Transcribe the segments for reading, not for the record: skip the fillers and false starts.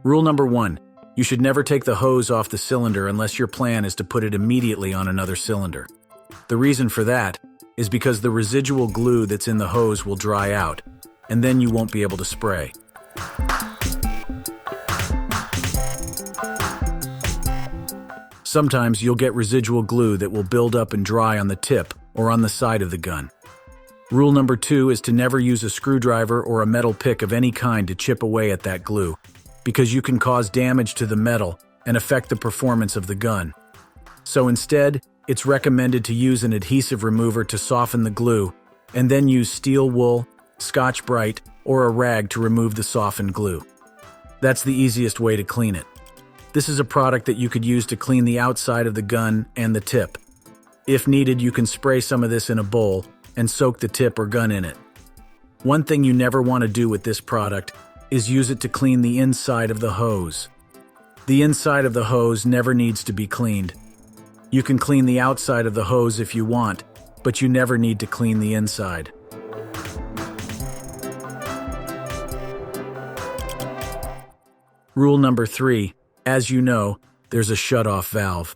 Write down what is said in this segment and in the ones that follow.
Rule number 1. You should never take the hose off the cylinder unless your plan is to put it immediately on another cylinder. The reason for that is because the residual glue that's in the hose will dry out, and then you won't be able to spray. Sometimes you'll get residual glue that will build up and dry on the tip or on the side of the gun. Rule number 2 is to never use a screwdriver or a metal pick of any kind to chip away at that glue, because you can cause damage to the metal and affect the performance of the gun. So instead, it's recommended to use an adhesive remover to soften the glue, and then use steel wool, Scotch-Brite, or a rag to remove the softened glue. That's the easiest way to clean it. This is a product that you could use to clean the outside of the gun and the tip. If needed, you can spray some of this in a bowl and soak the tip or gun in it. One thing you never want to do with this product is use it to clean the inside of the hose. The inside of the hose never needs to be cleaned. You can clean the outside of the hose if you want, but you never need to clean the inside. Rule number 3. As you know, there's a shut-off valve.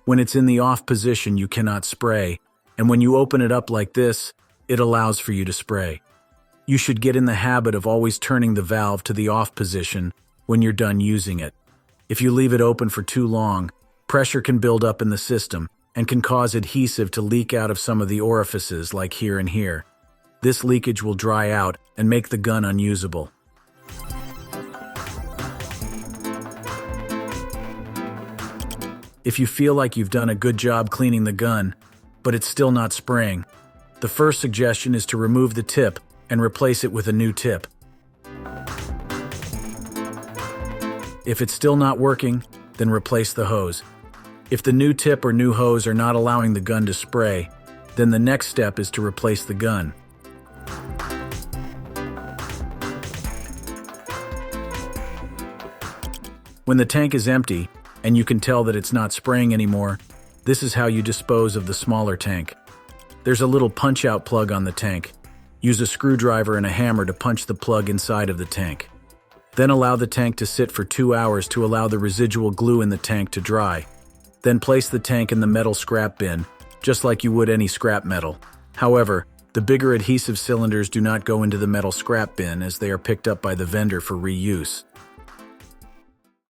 When it's in the off position, you cannot spray, and when you open it up like this, it allows for you to spray. You should get in the habit of always turning the valve to the off position when you're done using it. If you leave it open for too long, pressure can build up in the system and can cause adhesive to leak out of some of the orifices like here and here. This leakage will dry out and make the gun unusable. If you feel like you've done a good job cleaning the gun, but it's still not spraying, the first suggestion is to remove the tip and replace it with a new tip. If it's still not working, then replace the hose. If the new tip or new hose are not allowing the gun to spray, then the next step is to replace the gun. When the tank is empty, and you can tell that it's not spraying anymore, this is how you dispose of the smaller tank. There's a little punch-out plug on the tank. Use a screwdriver and a hammer to punch the plug inside of the tank. Then allow the tank to sit for 2 hours to allow the residual glue in the tank to dry. Then place the tank in the metal scrap bin, just like you would any scrap metal. However, the bigger adhesive cylinders do not go into the metal scrap bin as they are picked up by the vendor for reuse.